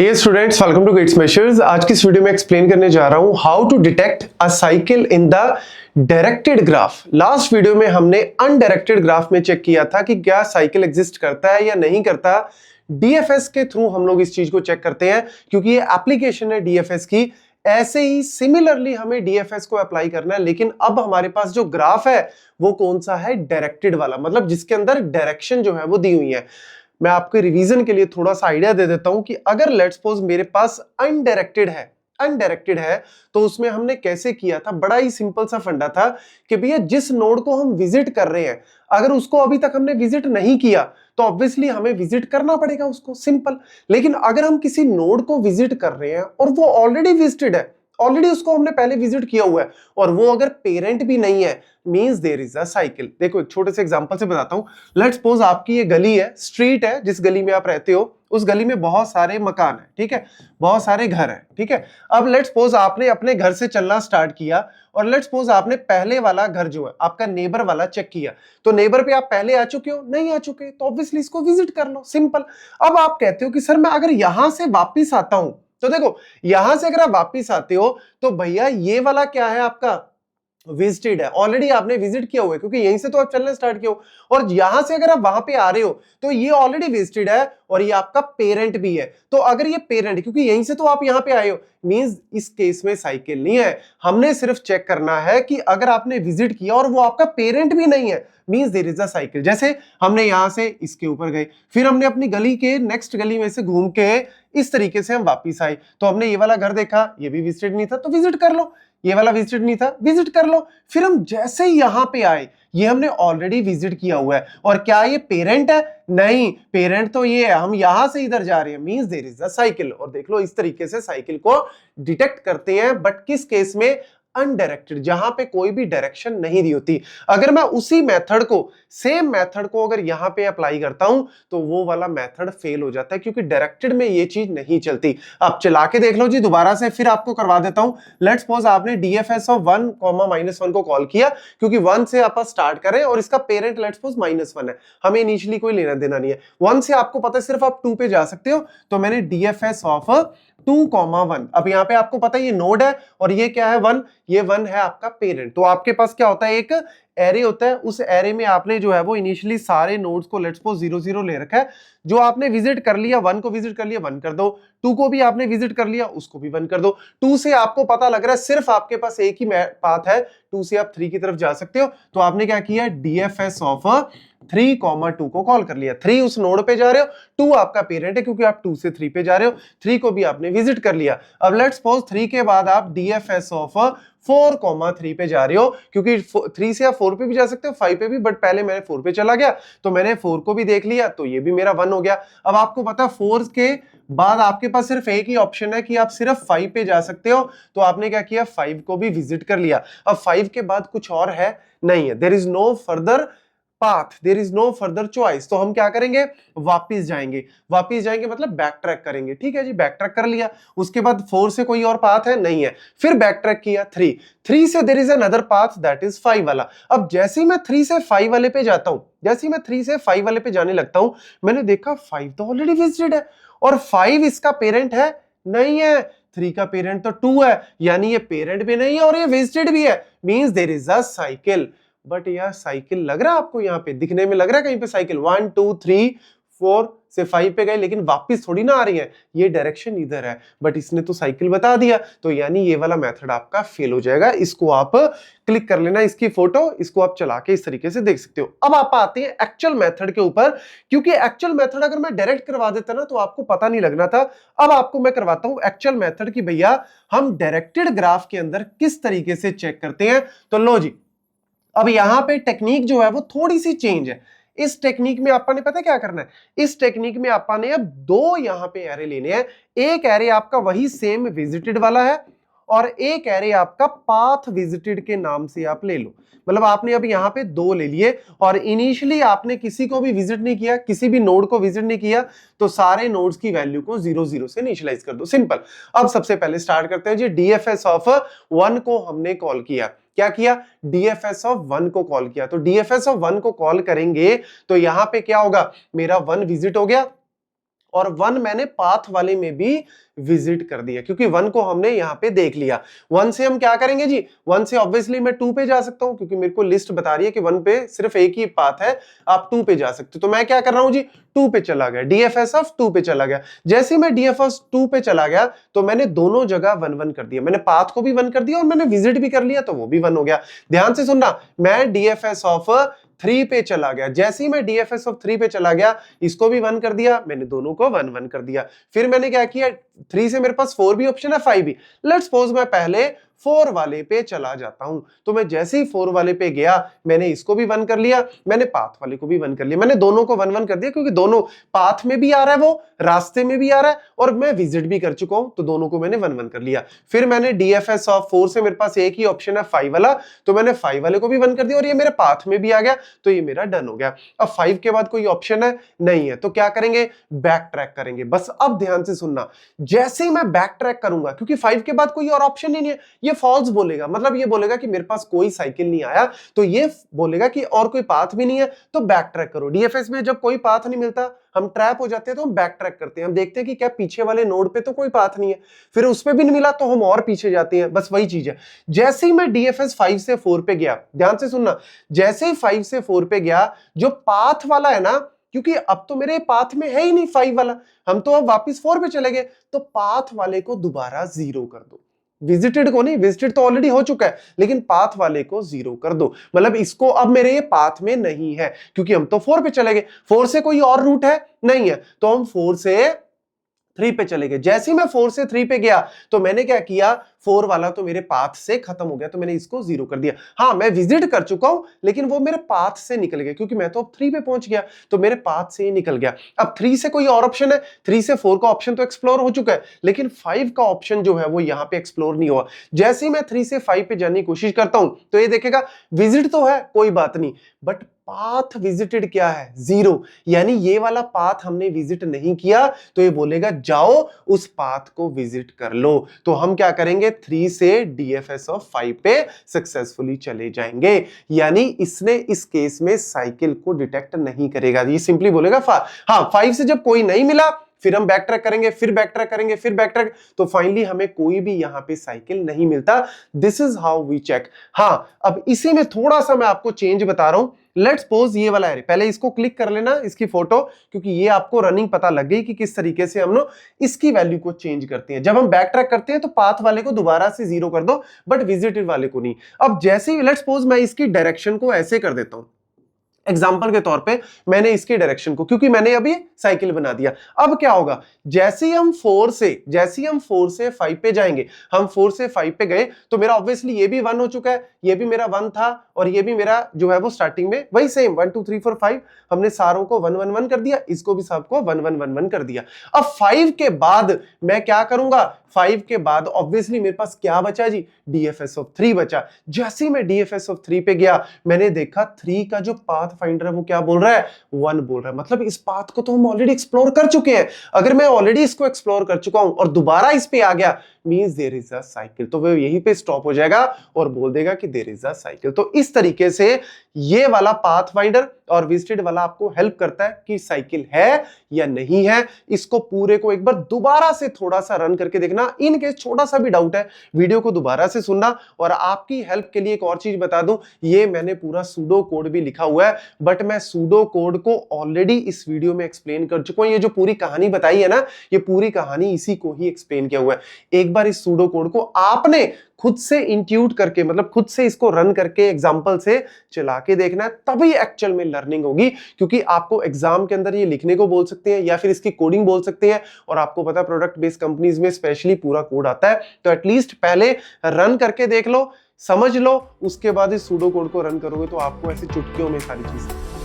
Dear students, welcome to Gate smashers. आज की इस वीडियो में एक्सप्लेन करने जा रहा हूं how to detect a cycle in the directed graph. Last video में हमने अनडायरेक्टेड ग्राफ में चेक किया था कि क्या साइकिल एग्जिस्ट करता है या नहीं करता। डीएफएस के थ्रू हम लोग इस चीज को चेक करते हैं क्योंकि ये एप्लीकेशन है डीएफएस की। ऐसे ही सिमिलरली हमें डीएफएस को अप्लाई करना है, लेकिन अब हमारे पास जो ग्राफ है वो कौन सा है? डायरेक्टेड वाला, मतलब जिसके अंदर डायरेक्शन जो है वो दी हुई है। मैं आपके रिवीजन के लिए थोड़ा सा आइडिया दे देता हूं कि अगर लेट्स सपोज मेरे पास अनडायरेक्टेड है तो उसमें हमने कैसे किया था। बड़ा ही सिंपल सा फंडा था कि भैया जिस नोड को हम विजिट कर रहे हैं, अगर उसको अभी तक हमने विजिट नहीं किया तो ऑब्वियसली हमें विजिट करना पड़ेगा उसको, सिंपल। लेकिन अगर हम किसी नोड को विजिट कर रहे हैं और वो ऑलरेडी विजिटेड है, ऑलरेडी उसको हमने पहले विजिट किया हुआ है और वो अगर पेरेंट भी नहीं है, means there is a cycle. देखो एक छोटे से एग्जांपल से बताता हूं। लेट्स सपोज आपकी ये गली है, स्ट्रीट है, जिस गली में आप रहते हो उस गली में बहुत सारे मकान है, ठीक है, बहुत सारे घर है, ठीक है। अब लेट्स सपोज आपने अपने घर से चलना स्टार्ट किया और लेट्स सपोज आपने पहले वाला घर जो है आपका नेबर वाला चेक किया, तो नेबर पे आप पहले आ चुके हो, नहीं आ चुके तो ऑब्वियसली इसको विजिट कर लो, सिंपल। अब आप कहते हो कि सर मैं अगर यहां से वापिस आता हूं, तो देखो यहां से अगर आप वापिस आते हो तो भैया ये वाला क्या है आपका? विजिटेड है, ऑलरेडी आपने विजिट किया हुआ है क्योंकि यहीं से तो आप चलना स्टार्ट किया हो। और यहां से अगर आप वहां पे आ रहे हो तो ये ऑलरेडी विजिटेड है और ये आपका पेरेंट भी है। तो अगर ये पेरेंट, क्योंकि यहीं से तो आप यहां पे आए हो, मींस इस केस में साइकिल नहीं है। हमने सिर्फ चेक करना है कि अगर आपने विजिट किया और वो आपका पेरेंट भी नहीं है, means there is a cycle. जैसे हमने यहां से इसके ऊपर गए, फिर हमने अपनी गली के नेक्स्ट गली में से घूम के इस तरीके से हम वापिस आए, तो हमने ये वाला घर देखा, ये भी विजिटेड नहीं था तो विजिट कर लो, ये वाला विजिट नहीं था, विजिट कर लो। फिर हम जैसे ही यहां पे आए, ये हमने ऑलरेडी विजिट किया हुआ है और क्या ये पेरेंट है? नहीं, पेरेंट तो ये है, हम यहां से इधर जा रहे हैं, means there is a cycle. और देख लो इस तरीके से साइकिल को डिटेक्ट करते हैं, बट किस केस में? अनडायरेक्टेड, जहां पे कोई भी डायरेक्शन नहीं दी होती। अगर मैं उसी मेथड को, सेम मेथड को अगर यहां पे अप्लाई करता हूं तो वो वाला मेथड फेल हो जाता है क्योंकि डायरेक्टेड में ये चीज नहीं चलती। आप चला के देख लो जी दोबारा से, फिर आपको करवा देता हूं। लेट्स सपोज आपने डीएफएस ऑफ 1, -1 को कॉल किया क्योंकि 1 से आप स्टार्ट करें और इसका पेरेंट लेट्स सपोज -1 है, हमें इनिशियली कोई लेना देना नहीं है। 1 से आपको पता है सिर्फ आप 2 पे जा सकते हो, तो मैंने डीएफएस ऑफ 2, 1। अब यहाँ पे आपको पता है ये नोड है और ये क्या है? 1। ये 1 है आपका पेरेंट। तो आपके पास क्या होता है? एक एरे होता है, उस एरे में आपने जो है वो इनिशियली सारे नोड्स को लेट्स सपोज 0 0 ले रखा है। जो आपने विजिट कर लिया, 1 को विजिट कर लिया, 1 कर दो। 2 को भी आपने विजिट कर लिया, उसको भी 1 कर दो। 2 से आपको पता लग रहा है सिर्फ आपके पास एक ही पाथ है, 2 से आप 3 की तरफ जा सकते हो, तो आपने क्या किया? डीएफएस ऑफ 3, 2 को कॉल कर लिया। 3 उस नोड पे जा रहे हो, 2 आपका पेरेंट है क्योंकि आप 2 से 3 पे जा रहे हो, 3 को भी आपने विजिट कर लिया। अब लेट्स सपोज 3 के बाद आप डीएफएस ऑफ 4, 3 पे जा रहे हो क्योंकि 3 से आप 4 पे भी जा सकते हो, 5 पे भी, बट पहले मैंने 4 पे चला गया तो मैंने 4 को भी देख लिया, तो ये भी मेरा 1 हो गया। अब आपको पता है 4 के बाद आपके पास सिर्फ एक ही ऑप्शन है कि आप सिर्फ 5 पे जा सकते हो, तो आपने क्या किया? 5 को भी विजिट कर लिया। अब 5 के बाद कुछ और है नहीं है, there is no further path, there is no further choice. तो हम क्या करेंगे? वापिस जाएंगे। वापिस जाएंगे मतलब बैक ट्रैक करेंगे, ठीक है जी, बैक ट्रैक कर लिया। उसके बाद 4 से कोई और पाथ है नहीं है, फिर बैक ट्रैक किया 3 से there is another path that is 5 वाला। अब जैसे ही मैं 3 से 5 वाले पे जाता हूं, जैसे ही मैं 3 से 5 वाले पे जाने लगता हूं, मैंने देखा 5 तो ऑलरेडी विजिटेड है और 5 इसका पेरेंट है नहीं है, 3 का पेरेंट तो 2 है, यानी ये पेरेंट भी नहीं है और ये विजिटेड भी है, means there is a cycle. But यार साइकिल लग रहा है आपको? यहाँ पे दिखने में लग रहा है कहीं पे साइकिल? 1 2 3 4 से 5 पे गए लेकिन वापस थोड़ी ना आ रही है, ये डायरेक्शन इधर है, बट इसने तो साइकिल बता दिया, तो यानी ये वाला मेथड आपका फेल हो जाएगा। इसको आप क्लिक कर लेना, इसकी फोटो, इसको आप चला के इस तरीके से देख सकते हो। अब आप आते हैं एक्चुअल मेथड के ऊपर, क्योंकि एक्चुअल मेथड अगर मैं डायरेक्ट करवा देता ना तो आपको पता नहीं लगना था। अब आपको मैं करवाता हूं एक्चुअल मेथड की भैया हम डायरेक्टेड ग्राफ के अंदर किस तरीके से चेक करते हैं। तो लो जी, अब यहां पे टेक्निक जो है वो थोड़ी सी चेंज है। इस टेक्निक में आपने पता क्या करना है? इस टेक्निक में आपने अब 2 यहां पे एरे लेने हैं। एक एरे आपका वही सेम विजिटेड वाला है और एक एरे आपका पाथ विजिटेड के नाम से आप ले लो। मतलब आपने अब यहां पे 2 ले लिए और इनिशियली आपने किसी को भी विजिट नहीं किया, किसी भी नोड को विजिट नहीं किया, तो सारे नोड्स की वैल्यू को 0 0 से इनिशियलाइज कर दो, सिंपल। अब सबसे पहले स्टार्ट करते हैं जी। डीएफएस ऑफ 1 को हमने कॉल किया, क्या किया? डीएफएस ऑफ 1 को कॉल किया। तो डीएफएस ऑफ 1 को कॉल करेंगे तो यहां पे क्या होगा? मेरा 1 विजिट हो गया और 1 मैंने पाथ वाले में भी विजिट कर दिया, क्योंकि 1 को हमने यहां पे देख लिया। 1 से हम क्या करेंगे जी, 1 से ऑब्वियसली मैं 2 पे जा सकता हूं, क्योंकि मेरे को लिस्ट बता रही है कि 1 पे सिर्फ एक ही पाथ है, आप 2 पे जा सकते हो। तो मैं क्या कर रहा हूं जी, 2 पे चला गया, डीएफएस ऑफ 2 पे चला गया। जैसे ही मैं डीएफएस 2 पे चला गया तो मैंने दोनों जगह 1 1 कर दिया, मैंने पाथ को भी 1 कर दिया और मैंने विजिट भी कर लिया, तो वो भी 1 हो गया। ध्यान से सुनना, मैं डीएफएस ऑफ 3 पे चला गया, जैसे ही मैं डीएफएस ऑफ 3 पे चला गया, इसको भी 1 कर दिया, मैंने दोनों को 1 1 कर दिया। फिर मैंने क्या किया, 3 से मेरे पास 4 भी ऑप्शन है, 5 भी। लेट्स सपोज मैं पहले 4 वाले पे चला जाता हूं, तो मैं जैसे ही 4 वाले पे गया, मैंने इसको भी 1 कर लिया, मैंने पाथ वाले को भी 1 कर लिया, मैंने दोनों को 1 1 कर दिया, क्योंकि दोनों पाथ में भी आ रहा है, वो रास्ते में भी आ रहा है, और मैं विजिट भी कर चुका हूं, तो दोनों को मैंने 1 1 कर लिया। फिर मैंने डीएफएस ऑफ 4 से मेरे पास एक ही ऑप्शन है 5 वाला, तो मैंने 5 वाले को भी 1 कर दिया, और ये मेरे पाथ में भी आ गया, तो ये मेरा डन हो गया। अब 5 के बाद कोई ऑप्शन है नहीं है, तो क्या करेंगे, बैक ट्रैक करेंगे। बस अब ध्यान से सुनना, जैसे ही मैं बैक ट्रैक करूंगा, क्योंकि 5 के बाद कोई और ऑप्शन ही नहीं है, ये फॉल्स बोलेगा, मतलब ये बोलेगा कि मेरे पास कोई साइकिल नहीं आया, तो ये बोलेगा कि और कोई पाथ भी नहीं है, तो बैक ट्रैक करो। डीएफएस में जब कोई पाथ नहीं मिलता, हम ट्रैप हो जाते हैं, तो हम बैक ट्रैक करते हैं, हम देखते हैं कि क्या पीछे वाले नोड पे तो कोई पाथ नहीं है, फिर उस पे भी नहीं मिला तो हम और पीछे जाते हैं, बस वही चीज है। जैसे ही मैं डीएफएस 5 से 4 पे गया, ध्यान से सुनना, जैसे ही 5 से 4 पे गया, जो पाथ वाला है ना, क्योंकि अब तो मेरे पाथ में है ही नहीं 5 वाला, हम तो अब वापस 4 पे चले गए, तो पाथ वाले को दोबारा 0 कर दो। विजिटेड को नहीं, विजिटेड तो ऑलरेडी हो चुका है, लेकिन पाथ वाले को 0 कर दो, मतलब इसको अब मेरे ये पाथ में नहीं है, क्योंकि हम तो 4 पे चले गए। 4 से कोई और रूट है नहीं है, तो हम 4 से 3 पे चले गए। जैसे ही मैं 4 से 3 पे गया, तो मैंने क्या किया, 4 वाला तो मेरे पाथ से खत्म हो गया, तो मैंने इसको 0 कर दिया। हाँ, मैं विजिट कर चुका हूं, लेकिन वो मेरे पाथ से निकल गया, क्योंकि मैं तो अब 3 पे पहुंच गया, तो मेरे पाथ से ही निकल गया। अब 3 से कोई और ऑप्शन है, 3 से 4 का ऑप्शन तो एक्सप्लोर हो चुका है, लेकिन 5 का ऑप्शन जो है वो यहां पे एक्सप्लोर नहीं हुआ। जैसे ही मैं 3 से 5 पे जाने की कोशिश करता हूं, तो ये देखेगा विजिट तो है, कोई बात नहीं, बट पाथ विजिटेड क्या है, 0, यानी ये वाला पाथ हमने विजिट नहीं किया, तो ये बोलेगा जाओ उस पाथ को विजिट कर लो। तो हम क्या करेंगे, 3 से डीएफएस ऑफ 5 पे सक्सेसफुली चले जाएंगे, यानी इसने इस केस में साइकिल को डिटेक्ट नहीं करेगा, ये सिंपली बोलेगा हाँ, 5 से जब कोई नहीं मिला, फिर हम बैक ट्रैक करेंगे, फिर बैक ट्रैक करेंगे, फिर बैक ट्रैक, तो फाइनली हमें कोई भी यहां पे साइकिल नहीं मिलता। This is how we check. हाँ, अब इसी में थोड़ा सा मैं आपको चेंज बता रहा हूं। लेट्स सपोज ये वाला है, पहले इसको क्लिक कर लेना, इसकी फोटो, क्योंकि ये आपको रनिंग पता लग गई कि किस तरीके से हम लोग इसकी वैल्यू को चेंज करते हैं। जब हम बैक ट्रैक करते हैं तो पाथ वाले को दोबारा से 0 कर दो, बट विजिटेड वाले को नहीं। अब जैसे ही लेट्स सपोज मैं इसकी डायरेक्शन को ऐसे कर देता हूं, एग्जाम्पल के तौर पे मैंने इसकी डायरेक्शन को, क्योंकि मैंने अभी साइकिल बना दिया, अब क्या होगा, जैसे ही हम 4 से 5 पे जाएंगे, हम 4 से 5 पे गए, तो मेरा ऑब्वियसली ये भी 1 हो चुका है, ये भी मेरा 1 था, और ये भी मेरा जो है वो स्टार्टिंग में वही सेम 1 2 3 4 5, हमने सारों को 1 1 1 कर दिया, इसको भी सबको 1 1 1 1 कर दिया। अब 5 के बाद मैं क्या करूंगा, 5 के बाद ऑब्वियसली मेरे पास क्या बचा जी, डीएफएस ऑफ 3 बचा। जैसे ही मैं डीएफएस ऑफ 3 पे गया, मैंने देखा 3 का जो पाथ फाइंडर है वो क्या बोल रहा है, 1 बोल रहा है, मतलब इस पाथ को तो हम ऑलरेडी एक्सप्लोर कर चुके हैं। अगर मैं ऑलरेडी इसको एक्सप्लोर कर चुका हूं और दोबारा इस पे आ गया, means there is a cycle, तो वो यहीं पे स्टॉप हो जाएगा और बोल देगा कि देयर इज अ साइकिल। तो इस तरीके से ये वाला पाथ फाइंडर और विजिटेड वाला आपको हेल्प करता है कि साइकिल है या नहीं है। इसको पूरे को एक बार दोबारा से थोड़ा सा रन करके देखना, इन केस छोटा सा भी डाउट है, वीडियो को दोबारा से सुनना। और आपकी हेल्प के लिए एक और चीज बता दूं, ये मैंने पूरा सूडो कोड भी लिखा हुआ है, बट मैं सूडो कोड को ऑलरेडी इस वीडियो में एक्सप्लेन कर चुका हूं। ये जो पूरी कहानी बताई है ना, ये पूरी कहानी इसी को ही एक्सप्लेन किया हुआ है। एक बार इस सूडो कोड को आपने खुद से इंट्यूट करके, मतलब खुद से इसको रन करके एग्जांपल से चला के देखना है, तभी एक्चुअल में लर्निंग होगी। क्योंकि आपको एग्जाम के अंदर ये लिखने को बोल सकते हैं या फिर इसकी कोडिंग बोल सकते हैं, और आपको पता है प्रोडक्ट बेस्ड कंपनीज में स्पेशली पूरा कोड आता है। तो एटलीस्ट पहले रन करके देख लो, समझ लो, उसके बाद इस सूडो कोड को रन करोगे तो आपको ऐसे चुटकियों में सारी चीजें